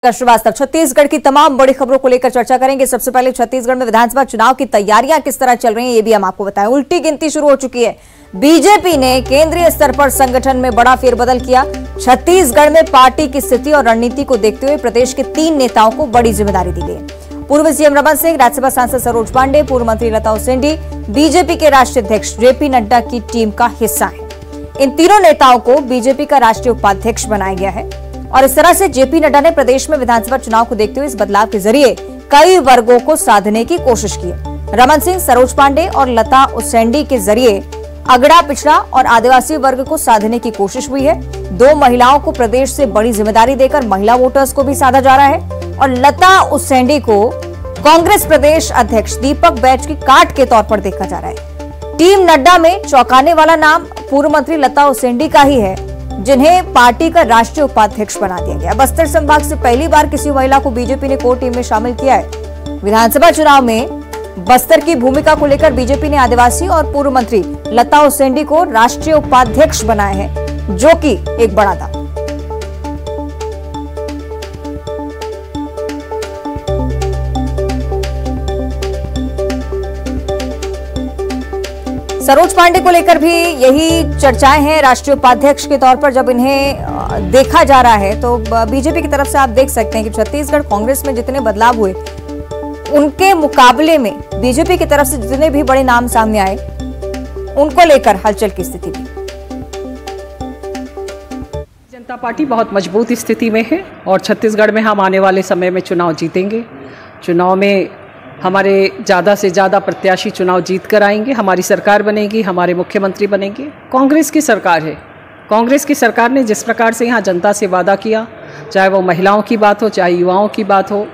श्रीवास्तव छत्तीसगढ़ की तमाम बड़ी खबरों को लेकर चर्चा करेंगे। सबसे पहले छत्तीसगढ़ में विधानसभा चुनाव की तैयारियां किस तरह चल रही हैं, ये भी हम आपको बताएं। उल्टी गिनती शुरू हो चुकी है। बीजेपी ने केंद्रीय स्तर पर संगठन में बड़ा फेरबदल किया। छत्तीसगढ़ में पार्टी की स्थिति और रणनीति को देखते हुए प्रदेश के 3 नेताओं को बड़ी जिम्मेदारी दी गई। पूर्व सीएम रमन सिंह, राज्यसभा सांसद सरोज पांडे, पूर्व मंत्री लता उसेंडी बीजेपी के राष्ट्रीय अध्यक्ष जेपी नड्डा की टीम का हिस्सा है। इन तीनों नेताओं को बीजेपी का राष्ट्रीय उपाध्यक्ष बनाया गया है और इस तरह से जेपी नड्डा ने प्रदेश में विधानसभा चुनाव को देखते हुए इस बदलाव के जरिए कई वर्गों को साधने की कोशिश की है। रमन सिंह, सरोज पांडे और लता उसेंडी के जरिए अगड़ा, पिछड़ा और आदिवासी वर्ग को साधने की कोशिश हुई है। 2 महिलाओं को प्रदेश से बड़ी जिम्मेदारी देकर महिला वोटर्स को भी साधा जा रहा है और लता उसेंडी को कांग्रेस प्रदेश अध्यक्ष दीपक बैज की काट के तौर पर देखा जा रहा है। टीम नड्डा में चौंकाने वाला नाम पूर्व मंत्री लता उसेंडी का ही है, जिन्हें पार्टी का राष्ट्रीय उपाध्यक्ष बना दिया गया। बस्तर संभाग से पहली बार किसी महिला को बीजेपी ने कोर टीम में शामिल किया है। विधानसभा चुनाव में बस्तर की भूमिका को लेकर बीजेपी ने आदिवासी और पूर्व मंत्री लता उसेंडी को राष्ट्रीय उपाध्यक्ष बनाए हैं, जो कि एक बड़ा दावा। सरोज पांडे को लेकर भी यही चर्चाएं हैं। राष्ट्रीय उपाध्यक्ष के तौर पर जब इन्हें देखा जा रहा है तो बीजेपी की तरफ से आप देख सकते हैं कि छत्तीसगढ़ कांग्रेस में जितने बदलाव हुए उनके मुकाबले में बीजेपी की तरफ से जितने भी बड़े नाम सामने आए उनको लेकर हलचल की स्थिति थी। जनता पार्टी बहुत मजबूत स्थिति में है और छत्तीसगढ़ में हम आने वाले समय में चुनाव जीतेंगे। चुनाव में हमारे ज़्यादा से ज़्यादा प्रत्याशी चुनाव जीत कर आएंगे। हमारी सरकार बनेगी, हमारे मुख्यमंत्री बनेंगे। कांग्रेस की सरकार है। कांग्रेस की सरकार ने जिस प्रकार से यहाँ जनता से वादा किया, चाहे वो महिलाओं की बात हो, चाहे युवाओं की बात हो,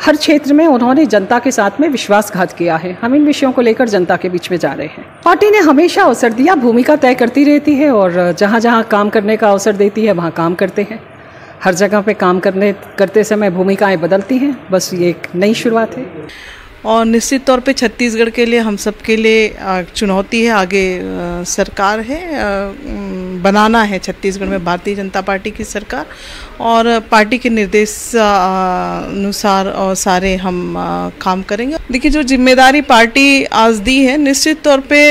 हर क्षेत्र में उन्होंने जनता के साथ में विश्वासघात किया है। हम इन विषयों को लेकर जनता के बीच में जा रहे हैं। पार्टी ने हमेशा अवसर दिया, भूमिका तय करती रहती है और जहाँ जहाँ काम करने का अवसर देती है वहाँ काम करते हैं। हर जगह पे काम करते समय भूमिकाएं बदलती हैं। बस ये एक नई शुरुआत है और निश्चित तौर पे छत्तीसगढ़ के लिए, हम सब के लिए चुनौती है। आगे सरकार है, बनाना है छत्तीसगढ़ में भारतीय जनता पार्टी की सरकार और पार्टी के निर्देश अनुसार और सारे हम काम करेंगे। देखिए, जो जिम्मेदारी पार्टी आज दी है, निश्चित तौर पे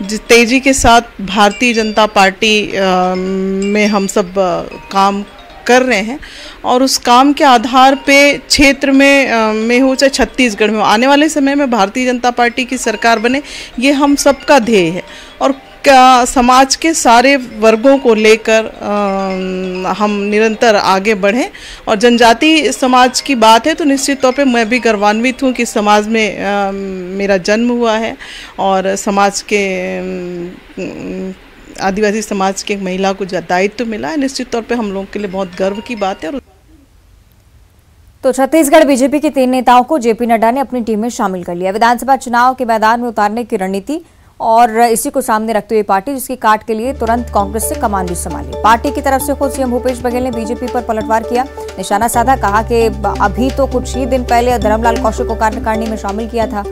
जिस तेजी के साथ भारतीय जनता पार्टी में हम सब काम कर रहे हैं और उस काम के आधार पे क्षेत्र में हो चाहे छत्तीसगढ़ में आने वाले समय में भारतीय जनता पार्टी की सरकार बने, ये हम सबका ध्येय है। और समाज के सारे वर्गों को लेकर हम निरंतर आगे बढ़ें और जनजाति समाज की बात है तो निश्चित तौर पे मैं भी गर्वान्वित हूँ कि समाज में मेरा जन्म हुआ है और समाज के आदिवासी समाज के एक महिला को दायित्व मिला है। निश्चित तौर पे हम लोगों के लिए बहुत गर्व की बात है। तो छत्तीसगढ़ बीजेपी के 3 नेताओं को जेपी नड्डा ने अपनी टीम में शामिल कर लिया। विधानसभा चुनाव के मैदान में उतारने की रणनीति और इसी को सामने रखते हुए पार्टी जिसकी काट के लिए तुरंत कांग्रेस से कमान भी संभाली। पार्टी की तरफ से खुद सीएम भूपेश बघेल ने बीजेपी पर पलटवार किया, निशाना साधा। कहा कि अभी तो कुछ ही दिन पहले धर्मलाल कौशिक को कार्यकारिणी में शामिल किया था,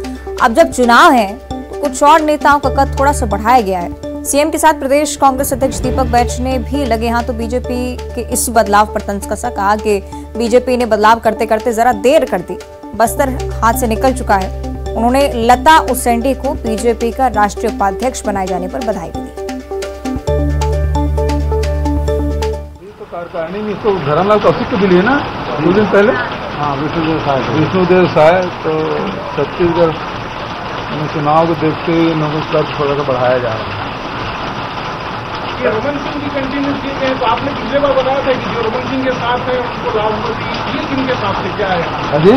अब जब चुनाव है तो कुछ और नेताओं का कद थोड़ा सा बढ़ाया गया है। सीएम के साथ प्रदेश कांग्रेस अध्यक्ष दीपक बैज ने भी लगे हाथों बीजेपी के इस बदलाव पर तंज कसा। कहा कि बीजेपी ने बदलाव करते करते जरा देर कर दी, बस्तर हाथ से निकल चुका है। उन्होंने लता उसेंडी को बीजेपी का राष्ट्रीय उपाध्यक्ष बनाए जाने पर बधाई दी। तो कार्यकारिणी में इसको धर्मलाल कौशिक को मिली है ना 2 दिन पहले। हाँ, विष्णुदेव साय। तो छत्तीसगढ़ में चुनाव को देखते हुए लोगों का थोड़ा सा बढ़ाया जा रहा है। रमन सिंह की कंटिन्यू किए गए तो आपने पिछले बार बताया था कि जो रमन सिंह के साथ है उनको लाभ होगी, ये किनके साथ से क्या है? जी,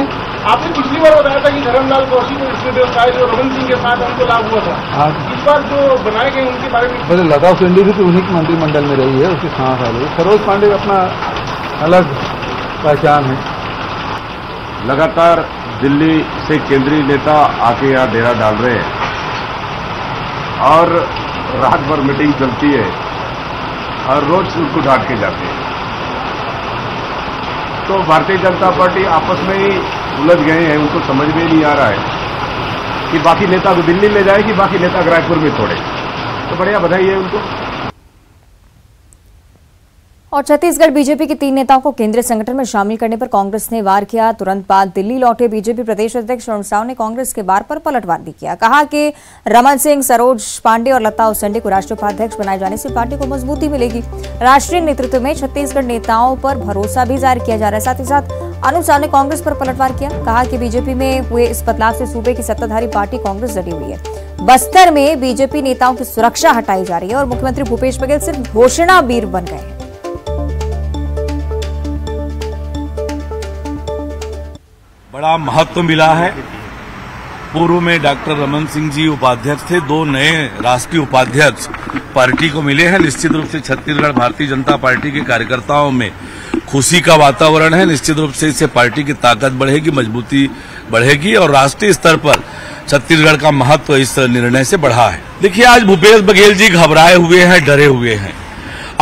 आपने पिछली बार बताया था कि धर्मलाल कौशिक और विष्णुदेव साय जो रमन सिंह के साथ उनको लाभ हुआ था। हाँ, इस बार जो बनाए गए उनके बारे में पहले लता उसेंडी भी तो उन्हीं के मंत्रिमंडल में रही है, उसकी सांस आ रही है। सरोज पांडे का अपना अलग पहचान है। लगातार दिल्ली से केंद्रीय नेता आके यहाँ डेरा डाल रहे हैं और रात भर मीटिंग चलती है और रोज उनको डांट के जाते हैं। तो भारतीय जनता पार्टी आपस में ही उलझ गए हैं। उनको समझ में नहीं आ रहा है कि बाकी नेता को दिल्ली ले जाए कि बाकी नेता रायपुर में छोड़े। तो बढ़िया बधाई है उनको। और छत्तीसगढ़ बीजेपी के 3 नेताओं को केंद्रीय संगठन में शामिल करने पर कांग्रेस ने वार किया। तुरंत बाद दिल्ली लौटे बीजेपी प्रदेश अध्यक्ष अरुण साव ने कांग्रेस के वार पर पलटवार भी किया। कहा कि रमन सिंह, सरोज पांडे और लता उसेंडी को राष्ट्रीय उपाध्यक्ष बनाए जाने से पार्टी को मजबूती मिलेगी। राष्ट्रीय नेतृत्व में छत्तीसगढ़ नेताओं पर भरोसा भी जाहिर किया जा रहा है। साथ ही साथ अरुण साव ने कांग्रेस पर पलटवार किया। कहा कि बीजेपी में हुए इस बदलाव से सूबे की सत्ताधारी पार्टी कांग्रेस डटी हुई है। बस्तर में बीजेपी नेताओं की सुरक्षा हटाई जा रही है और मुख्यमंत्री भूपेश बघेल सिर्फ घोषणावीर बन गए हैं। बड़ा महत्व मिला है। पूर्व में डॉक्टर रमन सिंह जी उपाध्यक्ष थे, 2 नए राष्ट्रीय उपाध्यक्ष पार्टी को मिले हैं। निश्चित रूप से छत्तीसगढ़ भारतीय जनता पार्टी के कार्यकर्ताओं में खुशी का वातावरण है। निश्चित रूप से इससे पार्टी की ताकत बढ़ेगी, मजबूती बढ़ेगी और राष्ट्रीय स्तर पर छत्तीसगढ़ का महत्व इस निर्णय से बढ़ा है। देखिए, आज भूपेश बघेल जी घबराए हुए हैं, डरे हुए हैं।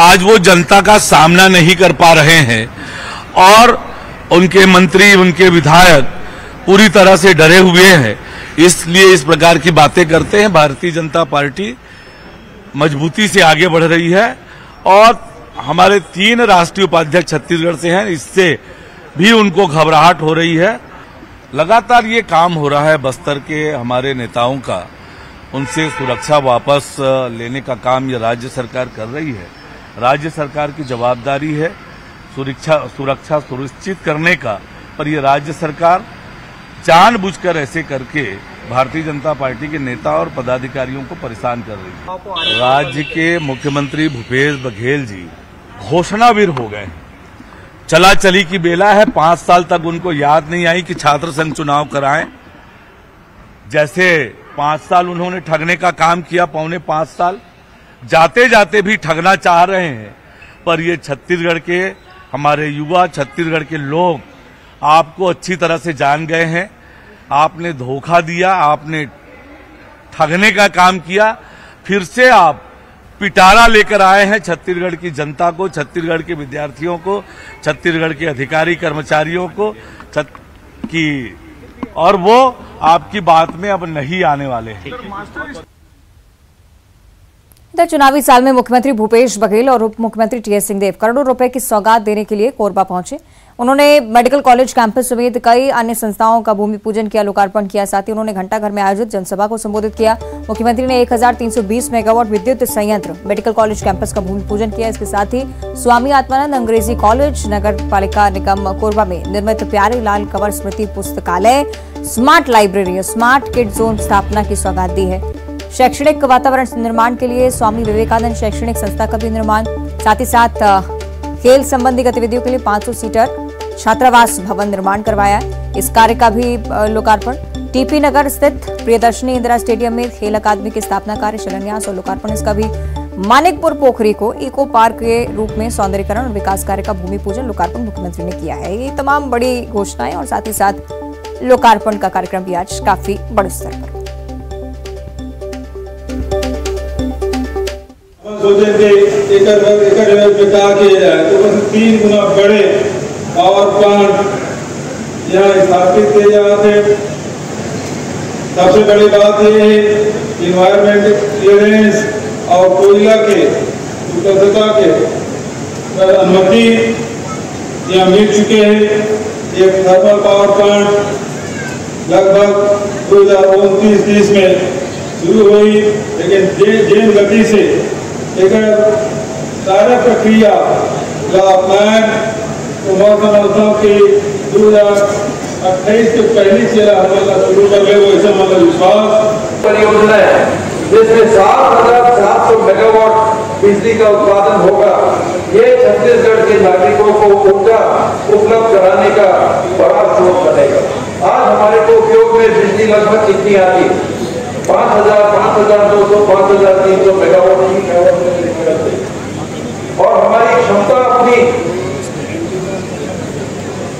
आज वो जनता का सामना नहीं कर पा रहे हैं और उनके मंत्री, उनके विधायक पूरी तरह से डरे हुए हैं, इसलिए इस प्रकार की बातें करते हैं। भारतीय जनता पार्टी मजबूती से आगे बढ़ रही है और हमारे 3 राष्ट्रीय उपाध्यक्ष छत्तीसगढ़ से हैं, इससे भी उनको घबराहट हो रही है। लगातार ये काम हो रहा है बस्तर के हमारे नेताओं का, उनसे सुरक्षा वापस लेने का काम ये राज्य सरकार कर रही है। राज्य सरकार की जवाबदारी है सुरक्षा सुनिश्चित करने का, पर यह राज्य सरकार जानबूझकर ऐसे करके भारतीय जनता पार्टी के नेता और पदाधिकारियों को परेशान कर रही है। राज्य के मुख्यमंत्री भूपेश बघेल जी घोषणावीर हो गए हैं। चला चली की बेला है। 5 साल तक उनको याद नहीं आई कि छात्र संघ चुनाव कराएं। जैसे 5 साल उन्होंने ठगने का काम किया, 5.25 साल जाते जाते भी ठगना चाह रहे हैं। पर ये छत्तीसगढ़ के हमारे युवा, छत्तीसगढ़ के लोग आपको अच्छी तरह से जान गए हैं। आपने धोखा दिया, आपने ठगने का काम किया, फिर से आप पिटारा लेकर आए हैं छत्तीसगढ़ की जनता को, छत्तीसगढ़ के विद्यार्थियों को, छत्तीसगढ़ के अधिकारी कर्मचारियों को और वो आपकी बात में अब नहीं आने वाले हैं। इधर चुनावी साल में मुख्यमंत्री भूपेश बघेल और उप मुख्यमंत्री टीएस सिंहदेव करोड़ों रुपए की सौगात देने के लिए कोरबा पहुंचे। उन्होंने मेडिकल कॉलेज कैंपस समेत कई अन्य संस्थाओं का भूमि पूजन किया, लोकार्पण किया। साथ ही उन्होंने घंटाघर में आयोजित जनसभा को संबोधित किया। मुख्यमंत्री ने 1320 मेगावाट विद्युत संयंत्र मेडिकल कॉलेज कैंपस का भूमि पूजन किया। इसके साथ ही स्वामी आत्मानंद अंग्रेजी कॉलेज, नगर पालिका निगम कोरबा में निर्मित प्यारे लाल कंवर स्मृति पुस्तकालय, smart library, smart kid zone स्थापना की सौगात दी है। शैक्षणिक वातावरण निर्माण के लिए स्वामी विवेकानंद शैक्षणिक संस्था का भी निर्माण, साथ ही साथ खेल संबंधी गतिविधियों के लिए 500 सीटर छात्रावास भवन निर्माण करवाया है। इस कार्य का भी लोकार्पण। टीपी नगर स्थित प्रियदर्शनी इंदिरा स्टेडियम में खेल अकादमी की स्थापना कार्य, शिलान्यास और लोकार्पण। इसका भी मानिकपुर पोखरी को इको पार्क के रूप में सौंदर्यीकरण और विकास कार्य का भूमि पूजन, लोकार्पण मुख्यमंत्री ने किया है। ये तमाम बड़ी घोषणाएं और साथ ही साथ लोकार्पण का कार्यक्रम भी आज काफी बड़े स्तर पर। सोचे थे एक विकास किया जाए तो 3 गुना बड़े पावर प्लांट यहाँ स्थापित किए जाते। सबसे बड़ी बात यह है इन्वायरमेंट क्लियरेंस और कोयला के उपलब्धता के अनुमति यहाँ मिल चुके हैं। एक थर्मल पावर प्लांट लगभग 2029-30 में शुरू हुई, लेकिन जेन गति से एक सारा प्रक्रिया का प्लान तो मैं समझता हूँ कि 2028 के पहले से शुरू कर ले, वो ऐसा मतलब विश्वास परियोजना है जिसमें 7,700 मेगावाट बिजली का उत्पादन होगा। ये छत्तीसगढ़ के नागरिकों को ऊर्जा उपलब्ध कराने का बड़ा स्रोत बनेगा। आज हमारे को उपयोग में बिजली लगभग कितनी आती है? 5,000, 5,200, 5,300 मेगावाट की, और हमारी क्षमता अपनी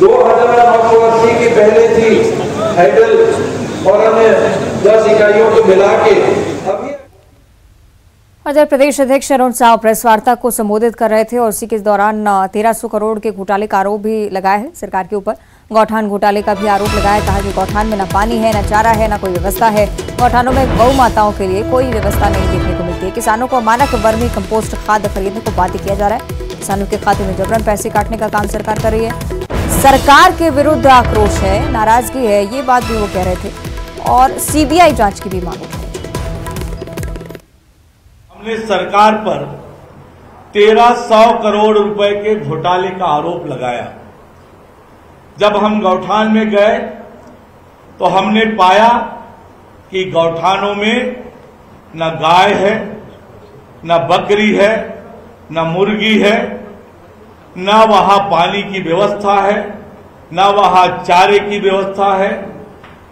2,980 की पहले थी हाइडल और अन्य 10 इकाइयों को मिला के अभी। इधर प्रदेश अध्यक्ष अरुण साव प्रेस वार्ता को संबोधित कर रहे थे और इसी के दौरान 1300 करोड़ के घोटाले का आरोप भी लगाया है सरकार के ऊपर। गौठान घोटाले का भी आरोप लगाया। कहा कि गौठान में न पानी है, न चारा है, न कोई व्यवस्था है। गौठानों में गौ माताओं के लिए कोई व्यवस्था नहीं देखने को मिलती है। किसानों को मानक वर्मी कंपोस्ट खाद खरीदने को बाध्य किया जा रहा है। किसानों के खाते में जबरन पैसे काटने का काम सरकार कर रही है। सरकार के विरुद्ध आक्रोश है, नाराजगी है, ये बात भी वो कह रहे थे और सीबीआई जांच की भी मांग उठाई। हमने सरकार पर 1300 करोड़ रुपए के घोटाले का आरोप लगाया। जब हम गौठान में गए तो हमने पाया कि गौठानों में न गाय है, न बकरी है, न मुर्गी है, न वहां पानी की व्यवस्था है, न वहां चारे की व्यवस्था है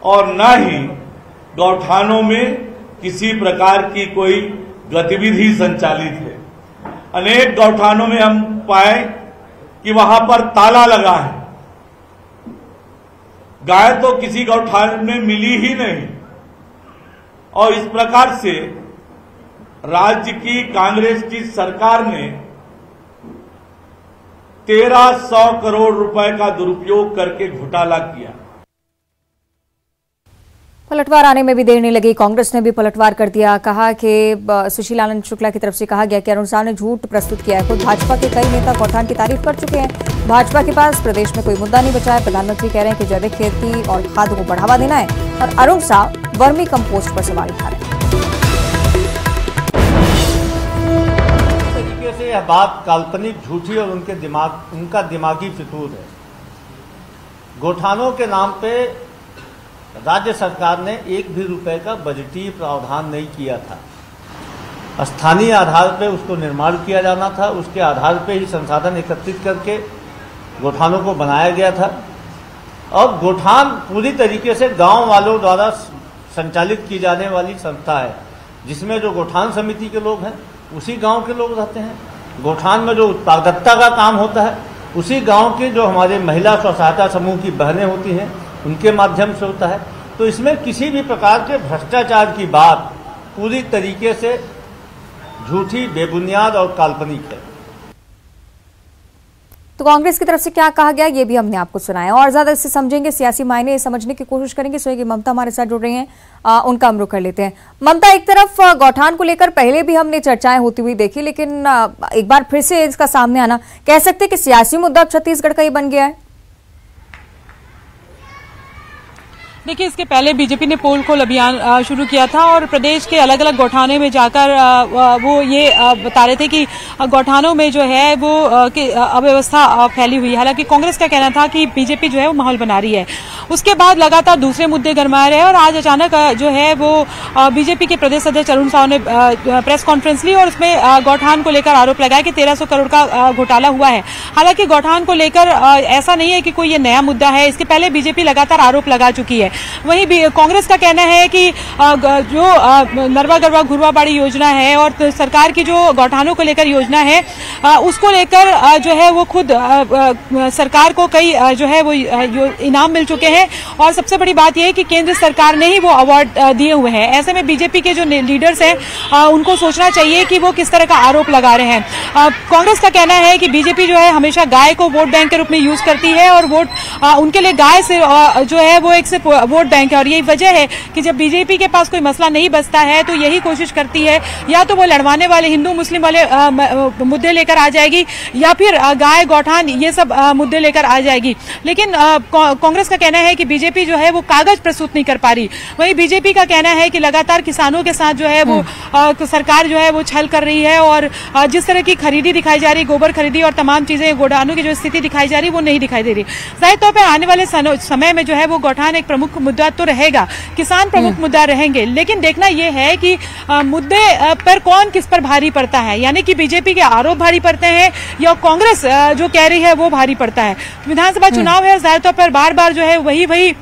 और न ही गौठानों में किसी प्रकार की कोई गतिविधि संचालित है। अनेक गौठानों में हम पाए कि वहां पर ताला लगा है। गाय तो किसी गौठान में मिली ही नहीं और इस प्रकार से राज्य की कांग्रेस की सरकार ने 1300 करोड़ रुपए का दुरुपयोग करके घोटाला किया। पलटवार आने में भी देर नहीं लगी। कांग्रेस ने भी पलटवार कर दिया। कहा कि सुशील आनंद शुक्ला की तरफ से कहा गया कि अरुण साव ने झूठ प्रस्तुत किया है। खुद भाजपा के कई नेता गौठान की तारीफ कर चुके हैं। भाजपा के पास प्रदेश में कोई मुद्दा नहीं बचा है। प्रधानमंत्री कह रहे हैं कि जैविक खेती और खाद को बढ़ावा देना है और अरुण साव वर्मी कंपोस्ट पर सवाल उठा रहे हैं। तरीके से यह बात काल्पनिक, झूठी और उनका दिमागी फितूर है। गौठानों के नाम पे राज्य सरकार ने एक भी रुपए का बजटीय प्रावधान नहीं किया था। स्थानीय आधार पे उसको निर्माण किया जाना था, उसके आधार पे ही संसाधन एकत्रित करके गौठानों को बनाया गया था। और गौठान पूरी तरीके से गांव वालों द्वारा संचालित की जाने वाली संस्था है, जिसमें जो गौठान समिति के लोग हैं उसी गांव के लोग रहते हैं। गौठान में जो उत्पादकता का काम होता है उसी गांव के जो हमारे महिला स्व सहायता समूह की बहनें होती हैं उनके माध्यम से होता है। तो इसमें किसी भी प्रकार के भ्रष्टाचार की बात पूरी तरीके से झूठी, बेबुनियाद और काल्पनिक है। तो कांग्रेस की तरफ से क्या कहा गया ये भी हमने आपको सुनाया और ज्यादा इससे समझेंगे, सियासी मायने समझने की कोशिश करेंगे। सोएगी ममता हमारे साथ जुड़ रही हैं, उनका हम रुख कर लेते हैं। ममता, एक तरफ गौठान को लेकर पहले भी हमने चर्चाएं होती हुई देखी, लेकिन एक बार फिर से इसका सामने आना, कह सकते हैं कि सियासी मुद्दा छत्तीसगढ़ का ही बन गया है। देखिए, इसके पहले बीजेपी ने पोल खोल अभियान शुरू किया था और प्रदेश के अलग अलग गौठानों में जाकर वो ये बता रहे थे कि गौठानों में जो है वो अव्यवस्था फैली हुई है। हालांकि कांग्रेस का कहना था कि बीजेपी जो है वो माहौल बना रही है। उसके बाद लगातार दूसरे मुद्दे गरमा रहे और आज अचानक जो है वो बीजेपी के प्रदेश अध्यक्ष अरुण साव ने प्रेस कॉन्फ्रेंस ली और उसमें गौठान को लेकर आरोप लगाया कि 1300 करोड़ का घोटाला हुआ है। हालांकि गौठान को लेकर ऐसा नहीं है कि कोई ये नया मुद्दा है, इसके पहले बीजेपी लगातार आरोप लगा चुकी है। वहीं भी कांग्रेस का कहना है कि जो नरवा गरवा घुरवा बाड़ी योजना है और सरकार की जो गौठानों को लेकर योजना है उसको लेकर जो है वो खुद सरकार को कई जो है वो इनाम मिल चुके हैं और सबसे बड़ी बात यह है कि केंद्र सरकार ने ही वो अवार्ड दिए हुए हैं। ऐसे में बीजेपी के जो लीडर्स हैं उनको सोचना चाहिए कि वो किस तरह का आरोप लगा रहे हैं। कांग्रेस का कहना है कि बीजेपी जो है हमेशा गाय को वोट बैंक के रूप में यूज करती है और वोट उनके लिए गाय से जो है वो एक से वोट बैंक है और यही वजह है कि जब बीजेपी के पास कोई मसला नहीं बचता है तो यही कोशिश करती है या तो वो लड़वाने वाले हिंदू मुस्लिम वाले मुद्दे लेकर आ जाएगी या फिर गाय गौठान ये सब मुद्दे लेकर आ जाएगी। लेकिन कांग्रेस का कहना है कि बीजेपी जो है वो कागज प्रस्तुत नहीं कर पा रही। वहीं बीजेपी का कहना है कि लगातार किसानों के साथ जो है वो सरकार जो है वो छल कर रही है और जिस तरह की खरीदी दिखाई जा रही, गोबर खरीदी और तमाम चीजें गौठानों की जो स्थिति दिखाई जा रही वो नहीं दिखाई दे रही। जाहिर तौर पर आने वाले समय में जो है वो गौठान एक प्रमुख मुद्दा तो रहेगा, किसान प्रमुख मुद्दा रहेंगे, लेकिन देखना यह है कि मुद्दे पर कौन किस पर भारी पड़ता है, यानी कि बीजेपी के आरोप भारी पड़ते हैं या कांग्रेस जो कह रही है वो भारी पड़ता है। विधानसभा चुनाव है, जाहिर तौर पर बार बार जो है वही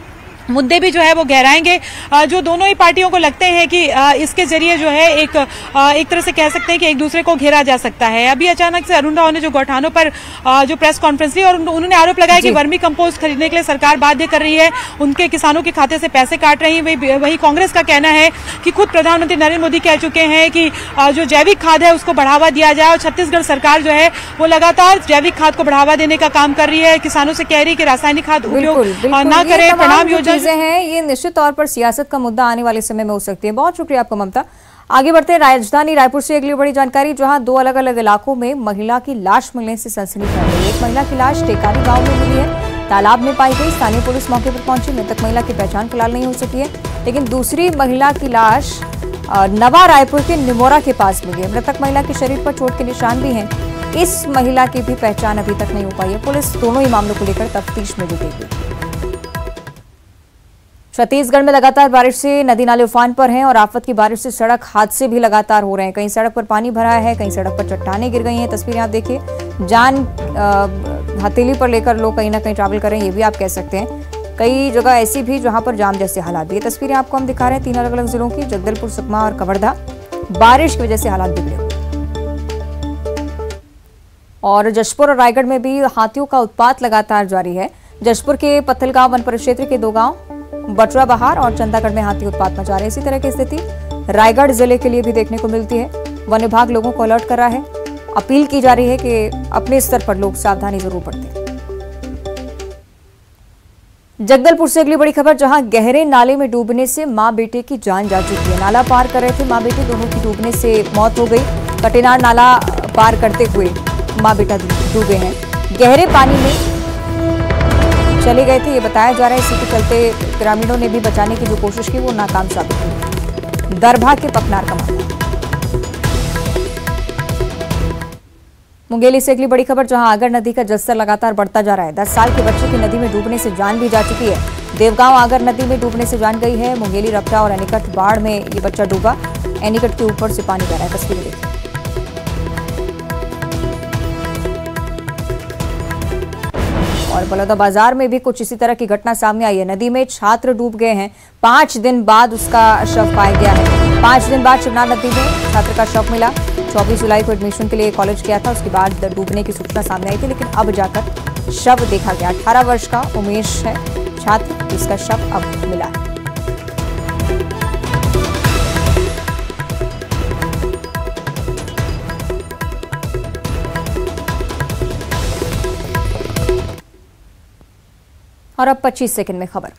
मुद्दे भी जो है वो गहराएंगे जो दोनों ही पार्टियों को लगते हैं कि इसके जरिए जो है एक तरह से कह सकते हैं कि एक दूसरे को घेरा जा सकता है। अभी अचानक से अरुण राव ने जो गौठानों पर जो प्रेस कॉन्फ्रेंस ली और उन्होंने आरोप लगाया कि वर्मी कंपोस्ट खरीदने के लिए सरकार बाध्य कर रही है, उनके किसानों के खाते से पैसे काट रही है। वही कांग्रेस का कहना है कि खुद प्रधानमंत्री नरेंद्र मोदी कह चुके हैं कि जो जैविक खाद है उसको बढ़ावा दिया जाए और छत्तीसगढ़ सरकार जो है वो लगातार जैविक खाद को बढ़ावा देने का काम कर रही है। किसानों से कह रही है कि रासायनिक खाद उपयोग न करें। प्रणाम योजना हैं, ये निश्चित तौर पर सियासत का मुद्दा आने वाले समय में हो सकती है। बहुत शुक्रिया आपका ममता। आगे बढ़ते हैं राजधानी रायपुर से अगली बड़ी जानकारी, जहां दो अलग अलग इलाकों में महिला की लाश मिलने से सनसनी फैल गई। एक महिला की लाश टेकारी गांव में मिली है, तालाब में पाई गई। स्थानीय पुलिस मौके पर पहुंची। मृतक महिला की पहचान फिलहाल नहीं हो सकी है, लेकिन दूसरी महिला की लाश नवा रायपुर के निमोरा के पास मिली है। मृतक महिला के शरीर पर चोट के निशान भी हैं। इस महिला की भी पहचान अभी तक नहीं हो पाई है। पुलिस दोनों ही मामलों को लेकर तफ्तीश में जुटेगी। छत्तीसगढ़ में लगातार बारिश से नदी नाले उफान पर हैं और आफत की बारिश से सड़क हादसे भी लगातार हो रहे हैं। कहीं सड़क पर पानी भरा है, कहीं सड़क पर चट्टानें गिर गई हैं। तस्वीरें आप देखिए, जान हथेली पर लेकर लोग कहीं ना कहीं ट्रैवल कर रहे हैं, ये भी आप कह सकते हैं। कई जगह ऐसी भी जहां पर जाम जैसे हालात भी। तस्वीरें आपको हम दिखा रहे हैं 3 अलग अलग जिलों की, जगदलपुर, सुकमा और कवर्धा। बारिश की वजह से हालात बिगड़े। और जशपुर और रायगढ़ में भी हाथियों का उत्पात लगातार जारी है। जशपुर के पत्थलगांव वन परिक्षेत्र के 2 गांव बटुआ बहार और चंदागढ़ में हाथी उत्पात मचा रहे हैं। इसी तरह की स्थिति रायगढ़ जिले के लिए भी देखने को मिलती है। वन विभाग लोगों को अलर्ट कर रहा है। अपील की जा रही है कि अपने स्तर पर लोग सावधानी जरूर बरतें। जगदलपुर से अगली बड़ी खबर, जहां गहरे नाले में डूबने से मां बेटे की जान जा चुकी है। नाला पार कर रहे थे मां बेटे, दोनों की डूबने से मौत हो गई। कटेनार नाला पार करते हुए मां बेटा डूबे हैं, गहरे पानी में चले गए थे, ये बताया जा रहा है। इसी के चलते ग्रामीणों ने भी बचाने की जो कोशिश की वो नाकाम साबित हुई। दरभा के पकनार का मामला। मुंगेली से अगली बड़ी खबर, जहां आगर नदी का जलस्तर लगातार बढ़ता जा रहा है। 10 साल के बच्चे की नदी में डूबने से जान भी जा चुकी है। देवगांव आगर नदी में डूबने से जान गई है। मुंगेली, रपटा और एनीकट बाढ़ में ये बच्चा डूबा। एनीकट के ऊपर से पानी बह रहा है। तस्वीरें देखिए। और बलौदाबाजार में भी कुछ इसी तरह की घटना सामने आई है। नदी में छात्र डूब गए हैं। 5 दिन बाद उसका शव पाया गया है। 5 दिन बाद शिवनाथ नदी में छात्र का शव मिला। 24 जुलाई को एडमिशन के लिए कॉलेज गया था, उसके बाद डूबने की सूचना सामने आई थी, लेकिन अब जाकर शव देखा गया। 18 वर्ष का उमेश है छात्र, जिसका शव अब मिला है। और अब 25 सेकंड में खबर।